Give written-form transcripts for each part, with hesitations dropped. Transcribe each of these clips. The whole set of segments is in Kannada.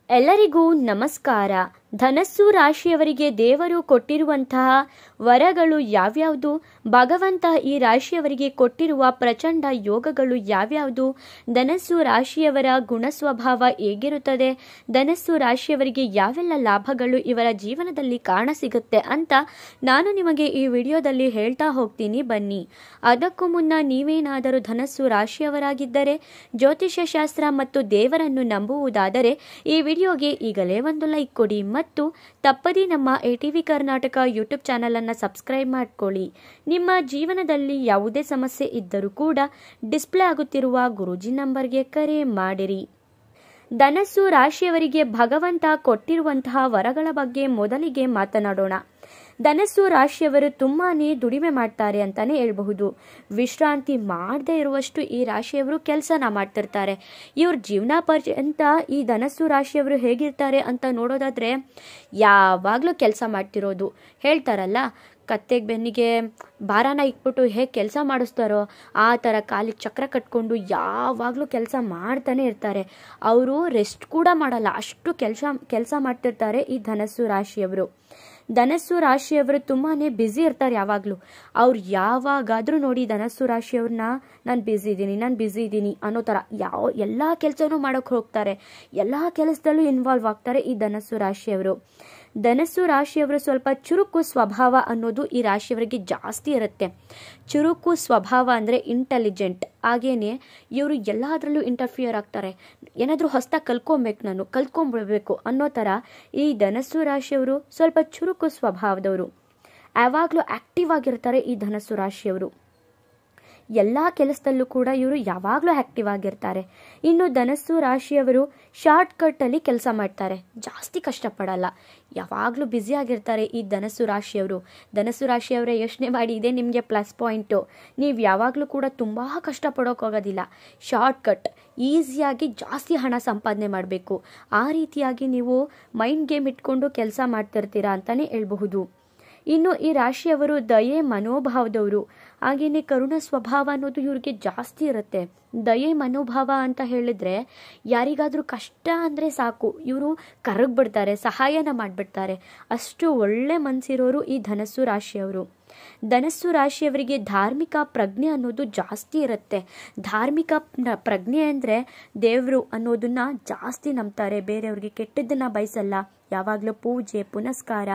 ಎಲ್ಲರಿಗೂ ನಮಸ್ಕಾರ. ಧನಸ್ಸು ರಾಶಿಯವರಿಗೆ ದೇವರು ಕೊಟ್ಟಿರುವಂತಹ ವರಗಳು ಯಾವ್ಯಾವುದು, ಭಗವಂತ ಈ ರಾಶಿಯವರಿಗೆ ಕೊಟ್ಟಿರುವ ಪ್ರಚಂಡ ಯೋಗಗಳು ಯಾವ್ಯಾವುದು, ಧನಸ್ಸು ರಾಶಿಯವರ ಗುಣ ಸ್ವಭಾವ ಹೇಗಿರುತ್ತದೆ, ಧನಸ್ಸು ರಾಶಿಯವರಿಗೆ ಯಾವೆಲ್ಲ ಲಾಭಗಳು ಇವರ ಜೀವನದಲ್ಲಿ ಕಾಣಸಿಗುತ್ತೆ ಅಂತ ನಾನು ನಿಮಗೆ ಈ ವಿಡಿಯೋದಲ್ಲಿ ಹೇಳ್ತಾ ಹೋಗ್ತೀನಿ. ಬನ್ನಿ. ಅದಕ್ಕೂ ಮುನ್ನ ನೀವೇನಾದರೂ ಧನಸ್ಸು ರಾಶಿಯವರಾಗಿದ್ದರೆ, ಜ್ಯೋತಿಷ್ಯ ಶಾಸ್ತ್ರ ಮತ್ತು ದೇವರನ್ನು ನಂಬುವುದಾದರೆ ಈ ವಿಡಿಯೋಗೆ ಈಗಲೇ ಒಂದು ಲೈಕ್ ಕೊಡಿ ಮತ್ತು ತಪ್ಪದೇ ನಮ್ಮ ATV ಕರ್ನಾಟಕ ಯೂಟ್ಯೂಬ್ ಚಾನಲ್ ಅನ್ನು ಸಬ್ಸ್ಕ್ರೈಬ್ ಮಾಡ್ಕೊಳ್ಳಿ. ನಿಮ್ಮ ಜೀವನದಲ್ಲಿ ಯಾವುದೇ ಸಮಸ್ಯೆ ಇದ್ದರೂ ಕೂಡ ಡಿಸ್ಪ್ಲೇ ಆಗುತ್ತಿರುವ ಗುರೂಜಿ ನಂಬರ್ಗೆ ಕರೆ ಮಾಡಿರಿ. ಧನಸ್ಸು ರಾಶಿಯವರಿಗೆ ಭಗವಂತ ಕೊಟ್ಟಿರುವಂತಹ ವರಗಳ ಬಗ್ಗೆ ಮೊದಲಿಗೆ ಮಾತನಾಡೋಣ. ಧನಸ್ಸು ರಾಶಿಯವರು ತುಂಬಾನೇ ದುಡಿಮೆ ಮಾಡ್ತಾರೆ ಅಂತಾನೆ ಹೇಳ್ಬಹುದು. ವಿಶ್ರಾಂತಿ ಮಾಡದೇ ಇರುವಷ್ಟು ಈ ರಾಶಿಯವರು ಕೆಲಸನ ಮಾಡ್ತಿರ್ತಾರೆ. ಇವ್ರ ಜೀವನ ಪರ್ಯಂತ ಈ ಧನಸ್ಸು ರಾಶಿಯವರು ಹೇಗಿರ್ತಾರೆ ಅಂತ ನೋಡೋದಾದ್ರೆ ಯಾವಾಗಲೂ ಕೆಲಸ ಮಾಡ್ತಿರೋದು. ಹೇಳ್ತಾರಲ್ಲ, ಕತ್ತೆಗೆ ಬೆನ್ನಿಗೆ ಭಾರನ ಇಟ್ಬಿಟ್ಟು ಹೇಗೆ ಕೆಲಸ ಮಾಡಿಸ್ತಾರೋ ಆ ಥರ ಕಾಲಿಗೆ ಚಕ್ರ ಕಟ್ಕೊಂಡು ಯಾವಾಗಲೂ ಕೆಲಸ ಮಾಡ್ತಾನೆ ಇರ್ತಾರೆ. ಅವರು ರೆಸ್ಟ್ ಕೂಡ ಮಾಡಲ್ಲ, ಅಷ್ಟು ಕೆಲಸ ಮಾಡ್ತಿರ್ತಾರೆ ಈ ಧನಸ್ಸು ರಾಶಿಯವರು. ಧನಸ್ಸು ರಾಶಿಯವರು ತುಂಬಾ ಬ್ಯುಸಿ ಇರ್ತಾರೆ ಯಾವಾಗಲೂ. ಅವ್ರು ಯಾವಾಗಾದರೂ ನೋಡಿ ಧನಸ್ಸು ರಾಶಿಯವ್ರನ್ನ ನಾನು ಬ್ಯುಸಿ ಇದ್ದೀನಿ ಅನ್ನೋ ಥರ ಎಲ್ಲ ಕೆಲಸನೂ ಮಾಡೋಕ್ಕೆ ಹೋಗ್ತಾರೆ. ಎಲ್ಲ ಕೆಲಸದಲ್ಲೂ ಇನ್ವಾಲ್ವ್ ಆಗ್ತಾರೆ ಈ ಧನಸ್ಸು ರಾಶಿಯವರು. ಧನಸ್ಸು ರಾಶಿಯವರು ಸ್ವಲ್ಪ ಚುರುಕು ಸ್ವಭಾವ ಅನ್ನೋದು ಈ ರಾಶಿಯವರಿಗೆ ಜಾಸ್ತಿ ಇರುತ್ತೆ. ಚುರುಕು ಸ್ವಭಾವ ಅಂದರೆ ಇಂಟೆಲಿಜೆಂಟ್. ಹಾಗೇನೆ ಇವರು ಎಲ್ಲದರಲ್ಲೂ ಇಂಟರ್ಫಿಯರ್ ಆಗ್ತಾರೆ. ಏನಾದರೂ ಹೊಸದಾಗಿ ಕಲ್ತ್ಕೊಂಡ್ಬಿಡ್ಬೇಕು ಅನ್ನೋ ಥರ ಈ ಧನಸ್ಸು ರಾಶಿಯವರು ಸ್ವಲ್ಪ ಚುರುಕು ಸ್ವಭಾವದವರು. ಯಾವಾಗಲೂ ಆಕ್ಟಿವ್ ಆಗಿರ್ತಾರೆ ಈ ಧನಸ್ಸು ರಾಶಿಯವರು. ಎಲ್ಲ ಕೆಲಸದಲ್ಲೂ ಕೂಡ ಇವರು ಯಾವಾಗಲೂ ಆಕ್ಟಿವ್ ಆಗಿರ್ತಾರೆ. ಇನ್ನು ಧನಸ್ಸು ರಾಶಿಯವರು ಶಾರ್ಟ್ ಕಟ್ಟಲ್ಲಿ ಕೆಲಸ ಮಾಡ್ತಾರೆ, ಜಾಸ್ತಿ ಕಷ್ಟಪಡಲ್ಲ, ಯಾವಾಗಲೂ ಬ್ಯುಸಿ ಆಗಿರ್ತಾರೆ ಈ ಧನಸ್ಸು ರಾಶಿಯವರು. ಧನಸ್ಸು ರಾಶಿಯವರೇ ಯೋಚನೆ ಮಾಡಿ, ಇದೆ ನಿಮಗೆ ಪ್ಲಸ್ ಪಾಯಿಂಟು. ನೀವು ಯಾವಾಗಲೂ ಕೂಡ ತುಂಬ ಕಷ್ಟಪಡೋಕ್ಕಾಗೋದಿಲ್ಲ. ಶಾರ್ಟ್ ಕಟ್, ಈಸಿಯಾಗಿ ಜಾಸ್ತಿ ಹಣ ಸಂಪಾದನೆ ಮಾಡಬೇಕು, ಆ ರೀತಿಯಾಗಿ ನೀವು ಮೈಂಡ್ ಗೇಮ್ ಇಟ್ಕೊಂಡು ಕೆಲಸ ಮಾಡ್ತಿರ್ತೀರಾ ಅಂತಲೇ ಹೇಳ್ಬಹುದು. ಇನ್ನು ಈ ರಾಶಿಯವರು ದಯೆ ಮನೋಭಾವದವರು. ಹಾಗೆಯೇ ಕರುಣ ಸ್ವಭಾವ ಅನ್ನೋದು ಇವ್ರಿಗೆ ಜಾಸ್ತಿ ಇರುತ್ತೆ. ದಯೆ ಮನೋಭಾವ ಅಂತ ಹೇಳಿದ್ರೆ ಯಾರಿಗಾದರೂ ಕಷ್ಟ ಅಂದರೆ ಸಾಕು ಇವರು ಕರಗ್ಬಿಡ್ತಾರೆ, ಸಹಾಯನ ಮಾಡಿಬಿಡ್ತಾರೆ. ಅಷ್ಟು ಒಳ್ಳೆ ಮನಸ್ಸಿರೋರು ಈ ಧನಸ್ಸು ರಾಶಿಯವರು. ಧನಸ್ಸು ರಾಶಿಯವರಿಗೆ ಧಾರ್ಮಿಕ ಪ್ರಜ್ಞೆ ಅನ್ನೋದು ಜಾಸ್ತಿ ಇರುತ್ತೆ. ಧಾರ್ಮಿಕ ಪ್ರಜ್ಞೆ ಅಂದರೆ ದೇವರು ಅನ್ನೋದನ್ನ ಜಾಸ್ತಿ ನಂಬ್ತಾರೆ. ಬೇರೆಯವ್ರಿಗೆ ಕೆಟ್ಟದ್ದನ್ನ ಬಯಸಲ್ಲ, ಯಾವಾಗಲೂ ಪೂಜೆ ಪುನಸ್ಕಾರ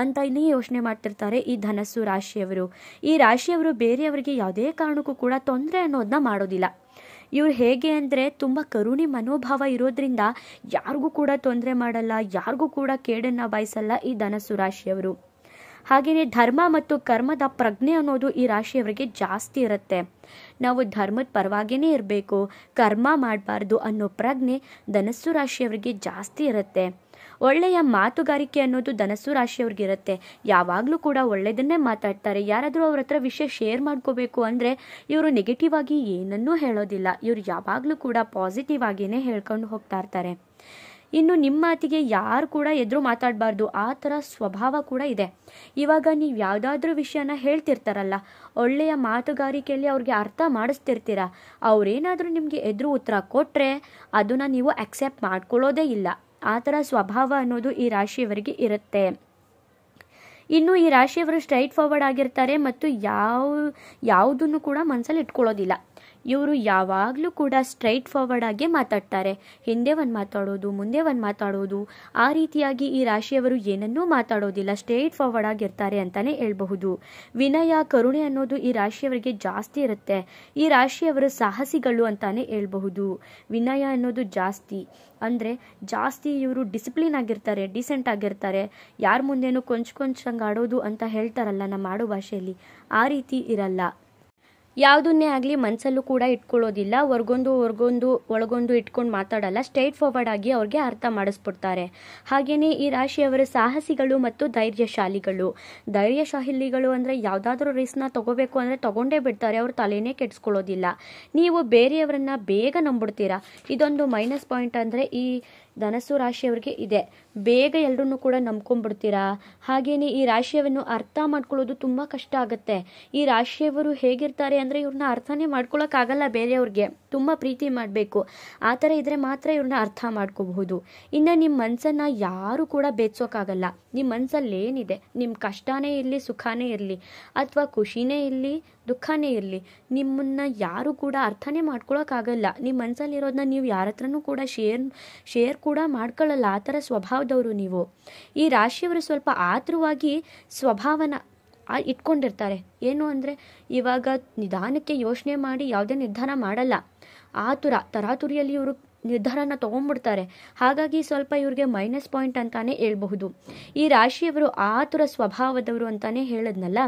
ಅಂತಲೇ ಯೋಚನೆ ಮಾಡ್ತಿರ್ತಾರೆ ಈ ಧನಸ್ಸು ರಾಶಿಯವರು. ಈ ರಾಶಿಯವರು ಬೇರೆಯವರಿಗೆ ಯಾವುದೇ ಕಾರಣಕ್ಕೂ ಕೂಡ ತೊಂದರೆ ಅನ್ನೋದನ್ನ ಮಾಡೋದಿಲ್ಲ. ಇವ್ರು ಹೇಗೆ ಅಂದರೆ ತುಂಬ ಕರುಣೆ ಮನೋಭಾವ ಇರೋದ್ರಿಂದ ಯಾರಿಗೂ ಕೂಡ ತೊಂದರೆ ಮಾಡಲ್ಲ, ಯಾರಿಗೂ ಕೂಡ ಕೇಡನ್ನು ಬಯಸಲ್ಲ ಈ ಧನಸ್ಸು ರಾಶಿಯವರು. ಹಾಗೆಯೇ ಧರ್ಮ ಮತ್ತು ಕರ್ಮದ ಪ್ರಜ್ಞೆ ಅನ್ನೋದು ಈ ರಾಶಿಯವರಿಗೆ ಜಾಸ್ತಿ ಇರುತ್ತೆ. ನಾವು ಧರ್ಮದ ಪರವಾಗಿಯೇ ಇರಬೇಕು, ಕರ್ಮ ಮಾಡಬಾರ್ದು ಅನ್ನೋ ಪ್ರಜ್ಞೆ ಧನಸ್ಸು ರಾಶಿಯವರಿಗೆ ಜಾಸ್ತಿ ಇರುತ್ತೆ. ಒಳ್ಳೆಯ ಮಾತುಗಾರಿಕೆ ಅನ್ನೋದು ಧನಸ್ಸು ರಾಶಿಯವ್ರಿಗೆ ಇರುತ್ತೆ. ಯಾವಾಗಲೂ ಕೂಡ ಒಳ್ಳೆಯದನ್ನೇ ಮಾತಾಡ್ತಾರೆ. ಯಾರಾದರೂ ಅವ್ರ ಹತ್ರ ವಿಷಯ ಶೇರ್ ಮಾಡ್ಕೋಬೇಕು ಅಂದರೆ ಇವರು ನೆಗೆಟಿವ್ ಆಗಿ ಏನನ್ನೂ ಹೇಳೋದಿಲ್ಲ. ಇವರು ಯಾವಾಗಲೂ ಕೂಡ ಪಾಸಿಟಿವ್ ಆಗಿಯೇ ಹೇಳ್ಕೊಂಡು ಹೋಗ್ತಾ ಇರ್ತಾರೆ. ಇನ್ನು ನಿಮ್ಮ ಮಾತಿಗೆ ಯಾರು ಕೂಡ ಎದುರು ಮಾತಾಡಬಾರ್ದು ಆ ಥರ ಸ್ವಭಾವ ಕೂಡ ಇದೆ. ಇವಾಗ ನೀವು ಯಾವುದಾದ್ರೂ ವಿಷಯನ ಹೇಳ್ತಿರ್ತಾರಲ್ಲ, ಒಳ್ಳೆಯ ಮಾತುಗಾರಿಕೆಯಲ್ಲಿ ಅವ್ರಿಗೆ ಅರ್ಥ ಮಾಡಿಸ್ತಿರ್ತೀರ. ಅವರೇನಾದರೂ ನಿಮಗೆ ಎದುರು ಉತ್ತರ ಕೊಟ್ಟರೆ ಅದನ್ನು ನೀವು ಅಕ್ಸೆಪ್ಟ್ ಮಾಡ್ಕೊಳ್ಳೋದೇ ಇಲ್ಲ. ಆ ಥರ ಸ್ವಭಾವ ಅನ್ನೋದು ಈ ರಾಶಿಯವರಿಗೆ ಇರುತ್ತೆ. ಇನ್ನು ಈ ರಾಶಿಯವರು ಸ್ಟ್ರೈಟ್ ಫಾರ್ವರ್ಡ್ ಆಗಿರ್ತಾರೆ ಮತ್ತು ಯಾವುದನ್ನು ಕೂಡ ಮನಸ್ಸಲ್ಲಿ ಇಟ್ಕೊಳ್ಳೋದಿಲ್ಲ. ಇವರು ಯಾವಾಗಲೂ ಕೂಡ ಸ್ಟ್ರೈಟ್ ಫಾರ್ವರ್ಡ್ ಆಗಿ ಮಾತಾಡ್ತಾರೆ. ಹಿಂದೆ ಒಂದು ಮಾತಾಡೋದು, ಮುಂದೆ ಒಂದು ಮಾತಾಡೋದು, ಆ ರೀತಿಯಾಗಿ ಈ ರಾಶಿಯವರು ಏನನ್ನೂ ಮಾತಾಡೋದಿಲ್ಲ, ಸ್ಟ್ರೈಟ್ ಫಾರ್ವರ್ಡ್ ಆಗಿರ್ತಾರೆ ಅಂತಲೇ ಹೇಳ್ಬಹುದು. ವಿನಯ ಕರುಣೆ ಅನ್ನೋದು ಈ ರಾಶಿಯವರಿಗೆ ಜಾಸ್ತಿ ಇರುತ್ತೆ. ಈ ರಾಶಿಯವರು ಸಾಹಸಿಗಳು ಅಂತಾನೆ ಹೇಳ್ಬಹುದು. ವಿನಯ ಅನ್ನೋದು ಜಾಸ್ತಿ ಅಂದರೆ ಜಾಸ್ತಿ ಇವರು ಡಿಸಿಪ್ಲಿನ್ ಆಗಿರ್ತಾರೆ, ಡೀಸೆಂಟ್ ಆಗಿರ್ತಾರೆ. ಯಾರ ಮುಂದೇನು ಕೊಂಚಂಗೆ ಆಡೋದು ಅಂತ ಹೇಳ್ತಾರಲ್ಲ ನಮ್ಮ ಆಡೋ ಭಾಷೆಯಲ್ಲಿ, ಆ ರೀತಿ ಇರಲ್ಲ. ಯಾವುದನ್ನೇ ಆಗಲಿ ಮನಸ್ಸಲ್ಲೂ ಕೂಡ ಇಟ್ಕೊಳ್ಳೋದಿಲ್ಲ, ಒಳಗೊಂದು ಇಟ್ಕೊಂಡು ಮಾತಾಡಲ್ಲ. ಸ್ಟ್ರೈಟ್ ಫಾರ್ವರ್ಡ್ ಆಗಿ ಅವ್ರಿಗೆ ಅರ್ಥ ಮಾಡಿಸ್ಬಿಡ್ತಾರೆ. ಹಾಗೆಯೇ ಈ ರಾಶಿಯವರು ಸಾಹಸಿಗಳು ಮತ್ತು ಧೈರ್ಯಶಾಲಿಗಳು ಅಂದರೆ ಯಾವುದಾದ್ರೂ ರಿಸ್ಕ್ನ ತಗೋಬೇಕು ಅಂದರೆ ತಗೊಂಡೇ ಬಿಡ್ತಾರೆ. ಅವ್ರು ತಲೆನೇ ಕೆಡಿಸ್ಕೊಳ್ಳೋದಿಲ್ಲ. ನೀವು ಬೇರೆಯವರನ್ನ ಬೇಗ ನಂಬಿಡ್ತೀರಾ. ಇದೊಂದು ಮೈನಸ್ ಪಾಯಿಂಟ್ ಅಂದರೆ ಧನಸ್ಸು ರಾಶಿಯವರಿಗೆ ಇದೆ. ಬೇಗ ಎಲ್ಲರನ್ನೂ ಕೂಡ ನಂಬ್ಕೊಂಡ್ಬಿಡ್ತೀರಾ. ಹಾಗೇನೆ ಈ ರಾಶಿಯನ್ನು ಅರ್ಥ ಮಾಡ್ಕೊಳ್ಳೋದು ತುಂಬ ಕಷ್ಟ ಆಗುತ್ತೆ. ಈ ರಾಶಿಯವರು ಹೇಗಿರ್ತಾರೆ ಅಂದರೆ ಇವ್ರನ್ನ ಅರ್ಥನೇ ಮಾಡ್ಕೊಳಕ್ಕಾಗಲ್ಲ. ಬೇರೆಯವ್ರಿಗೆ ತುಂಬ ಪ್ರೀತಿ ಮಾಡಬೇಕು. ಆ ಥರ ಇದ್ರೆ ಮಾತ್ರ ಇವ್ರನ್ನ ಅರ್ಥ ಮಾಡ್ಕೋಬಹುದು. ಇನ್ನು ನಿಮ್ಮ ಮನಸ್ಸನ್ನು ಯಾರು ಕೂಡ ಬೇಯಿಸೋಕ್ಕಾಗಲ್ಲ. ನಿಮ್ಮ ಮನಸ್ಸಲ್ಲಿ ಏನಿದೆ, ನಿಮ್ಮ ಕಷ್ಟನೇ ಇರಲಿ ಸುಖನೇ ಇರಲಿ ಅಥವಾ ಖುಷಿನೇ ಇರಲಿ ದುಃಖನೇ ಇರಲಿ, ನಿಮ್ಮನ್ನ ಯಾರು ಕೂಡ ಅರ್ಥನೇ ಮಾಡ್ಕೊಳಕ್ಕಾಗಲ್ಲ. ನಿಮ್ಮ ಮನಸ್ಸಲ್ಲಿರೋದನ್ನ ನೀವು ಯಾರ ಹತ್ರನೂ ಕೂಡ ಶೇರ್ ಕೂಡ ಮಾಡ್ಕೊಳ್ಳಲ್ಲ. ಆ ಥರ ಸ್ವಭಾವದವರು ನೀವು. ಈ ರಾಶಿಯವರು ಸ್ವಲ್ಪ ಆತುರವಾಗಿ ಸ್ವಭಾವನ ಇಟ್ಕೊಂಡಿರ್ತಾರೆ. ಏನು ಅಂದರೆ ಇವಾಗ ನಿಧಾನಕ್ಕೆ ಯೋಚನೆ ಮಾಡಿ ಯಾವುದೇ ನಿರ್ಧಾರ ಮಾಡಲ್ಲ. ತರಾತುರಿಯಲ್ಲಿ ಇವರು ನಿರ್ಧಾರನ ತೊಗೊಂಡ್ಬಿಡ್ತಾರೆ. ಹಾಗಾಗಿ ಸ್ವಲ್ಪ ಇವ್ರಿಗೆ ಮೈನಸ್ ಪಾಯಿಂಟ್ ಅಂತಾನೆ ಹೇಳ್ಬಹುದು. ಈ ರಾಶಿಯವರು ಆತುರ ಸ್ವಭಾವದವರು ಅಂತಾನೆ ಹೇಳಿದ್ನಲ್ಲ.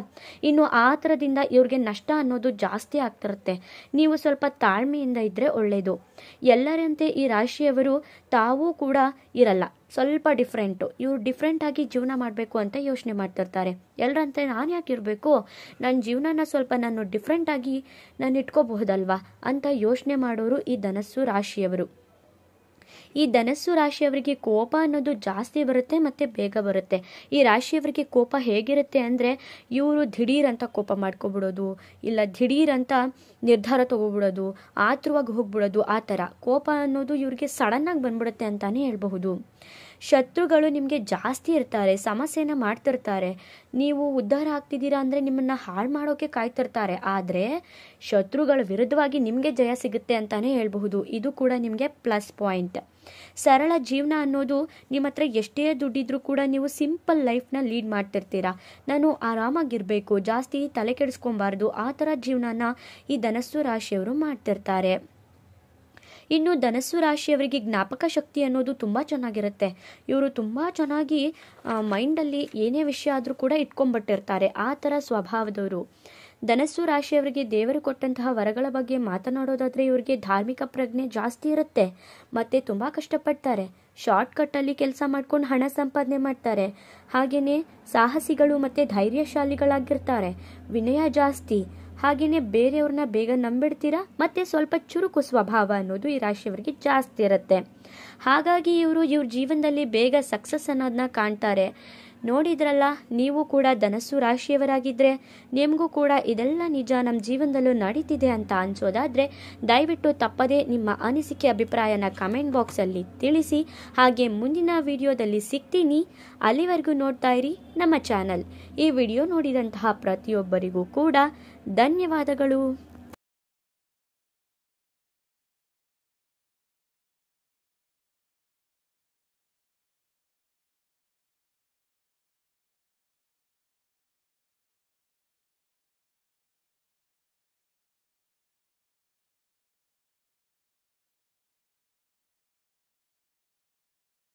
ಇನ್ನು ಆತುರದಿಂದ ಇವ್ರಿಗೆ ನಷ್ಟ ಅನ್ನೋದು ಜಾಸ್ತಿ ಆಗ್ತಿರುತ್ತೆ. ನೀವು ಸ್ವಲ್ಪ ತಾಳ್ಮೆಯಿಂದ ಇದ್ದರೆ ಒಳ್ಳೆಯದು. ಎಲ್ಲರಂತೆ ಈ ರಾಶಿಯವರು ತಾವೂ ಕೂಡ ಇರಲ್ಲ. ಸ್ವಲ್ಪ ಡಿಫ್ರೆಂಟು. ಇವ್ರು ಡಿಫ್ರೆಂಟಾಗಿ ಜೀವನ ಮಾಡಬೇಕು ಅಂತ ಯೋಚನೆ ಮಾಡ್ತಿರ್ತಾರೆ. ಎಲ್ಲರಂತೆ ನಾನು ಯಾಕೆ ಇರಬೇಕು, ನನ್ನ ಜೀವನನ ಸ್ವಲ್ಪ ನಾನು ಡಿಫ್ರೆಂಟಾಗಿ ನಾನು ಇಟ್ಕೋಬಹುದಲ್ವಾ ಅಂತ ಯೋಚನೆ ಮಾಡೋರು ಈ ಧನಸ್ಸು ರಾಶಿಯವರು. ಈ ಧನಸ್ಸು ರಾಶಿಯವರಿಗೆ ಕೋಪ ಅನ್ನೋದು ಜಾಸ್ತಿ ಬರುತ್ತೆ ಮತ್ತು ಬೇಗ ಬರುತ್ತೆ. ಈ ರಾಶಿಯವರಿಗೆ ಕೋಪ ಹೇಗಿರುತ್ತೆ ಅಂದರೆ ಇವರು ದಿಢೀರ್ ಅಂತ ಕೋಪ ಮಾಡ್ಕೊಬಿಡೋದು, ಇಲ್ಲ ದಿಢೀರ್ ಅಂತ ನಿರ್ಧಾರ ತಗೋಬಿಡೋದು, ಆತುರವಾಗಿ ಹೋಗ್ಬಿಡೋದು. ಆ ಥರ ಕೋಪ ಅನ್ನೋದು ಇವ್ರಿಗೆ ಸಡನ್ನಾಗಿ ಬಂದ್ಬಿಡುತ್ತೆ ಅಂತಾನೆ ಹೇಳ್ಬಹುದು. ಶತ್ರುಗಳು ನಿಮಗೆ ಜಾಸ್ತಿ ಇರ್ತಾರೆ, ಸಮಸ್ಯೆನ ಮಾಡ್ತಿರ್ತಾರೆ. ನೀವು ಉದ್ಧಾರ ಆಗ್ತಿದ್ದೀರಾ ಅಂದರೆ ನಿಮ್ಮನ್ನು ಹಾಳು ಮಾಡೋಕ್ಕೆ ಕಾಯ್ತಿರ್ತಾರೆ. ಆದರೆ ಶತ್ರುಗಳ ವಿರುದ್ಧವಾಗಿ ನಿಮಗೆ ಜಯ ಸಿಗುತ್ತೆ ಅಂತಾನೆ ಹೇಳ್ಬಹುದು. ಇದು ಕೂಡ ನಿಮಗೆ ಪ್ಲಸ್ ಪಾಯಿಂಟ್. ಸರಳ ಜೀವನ ಅನ್ನೋದು ನಿಮ್ಮ ಹತ್ರ ಎಷ್ಟೇ ದುಡ್ಡಿದ್ರೂ ಕೂಡ ನೀವು ಸಿಂಪಲ್ ಲೈಫ್ನ ಲೀಡ್ ಮಾಡ್ತಿರ್ತೀರಾ. ನಾನು ಆರಾಮಾಗಿರಬೇಕು, ಜಾಸ್ತಿ ತಲೆ ಕೆಡಿಸ್ಕೊಬಾರ್ದು, ಆ ಥರ ಜೀವನನ ಈ ಧನಸ್ಸು ರಾಶಿಯವರು ಮಾಡ್ತಿರ್ತಾರೆ. ಇನ್ನು ಧನಸ್ಸು ರಾಶಿಯವರಿಗೆ ಜ್ಞಾಪಕ ಶಕ್ತಿ ಅನ್ನೋದು ತುಂಬ ಚೆನ್ನಾಗಿರುತ್ತೆ. ಇವರು ತುಂಬ ಚೆನ್ನಾಗಿ ಮೈಂಡಲ್ಲಿ ಏನೇ ವಿಷಯ ಆದರೂ ಕೂಡ ಇಟ್ಕೊಂಡ್ಬಿಟ್ಟಿರ್ತಾರೆ. ಆ ಥರ ಸ್ವಭಾವದವರು. ಧನಸ್ಸು ರಾಶಿಯವರಿಗೆ ದೇವರು ಕೊಟ್ಟಂತಹ ವರಗಳ ಬಗ್ಗೆ ಮಾತನಾಡೋದಾದರೆ ಇವರಿಗೆ ಧಾರ್ಮಿಕ ಪ್ರಜ್ಞೆ ಜಾಸ್ತಿ ಇರುತ್ತೆ ಮತ್ತು ತುಂಬ ಕಷ್ಟಪಡ್ತಾರೆ. ಶಾರ್ಟ್ಕಟ್ಟಲ್ಲಿ ಕೆಲಸ ಮಾಡ್ಕೊಂಡು ಹಣ ಸಂಪಾದನೆ ಮಾಡ್ತಾರೆ. ಹಾಗೆಯೇ ಸಾಹಸಿಗಳು ಮತ್ತು ಧೈರ್ಯಶಾಲಿಗಳಾಗಿರ್ತಾರೆ. ವಿನಯ ಜಾಸ್ತಿ. ಹಾಗೆಯೇ ಬೇರೆಯವ್ರನ್ನ ಬೇಗ ನಂಬಿಡ್ತೀರಾ ಮತ್ತು ಸ್ವಲ್ಪ ಚುರುಕು ಸ್ವಭಾವ ಅನ್ನೋದು ಈ ರಾಶಿಯವರಿಗೆ ಜಾಸ್ತಿ ಇರುತ್ತೆ. ಹಾಗಾಗಿ ಇವ್ರ ಜೀವನದಲ್ಲಿ ಬೇಗ ಸಕ್ಸಸ್ ಅನ್ನೋದನ್ನ ಕಾಣ್ತಾರೆ. ನೋಡಿದ್ರಲ್ಲ, ನೀವು ಕೂಡ ಧನಸ್ಸು ರಾಶಿಯವರಾಗಿದ್ದರೆ ನಿಮಗೂ ಕೂಡ ಇದೆಲ್ಲ ನಿಜ ನಮ್ಮ ಜೀವನದಲ್ಲೂ ನಡೀತಿದೆ ಅಂತ ಅನ್ಸೋದಾದರೆ ದಯವಿಟ್ಟು ತಪ್ಪದೇ ನಿಮ್ಮ ಅನಿಸಿಕೆ ಅಭಿಪ್ರಾಯನ ಕಮೆಂಟ್ ಬಾಕ್ಸಲ್ಲಿ ತಿಳಿಸಿ. ಹಾಗೆ ಮುಂದಿನ ವಿಡಿಯೋದಲ್ಲಿ ಸಿಗ್ತೀನಿ. ಅಲ್ಲಿವರೆಗೂ ನೋಡ್ತಾ ಇರಿ ನಮ್ಮ ಚಾನಲ್. ಈ ವಿಡಿಯೋ ನೋಡಿದಂತಹ ಪ್ರತಿಯೊಬ್ಬರಿಗೂ ಕೂಡ ಧನ್ಯವಾದಗಳು.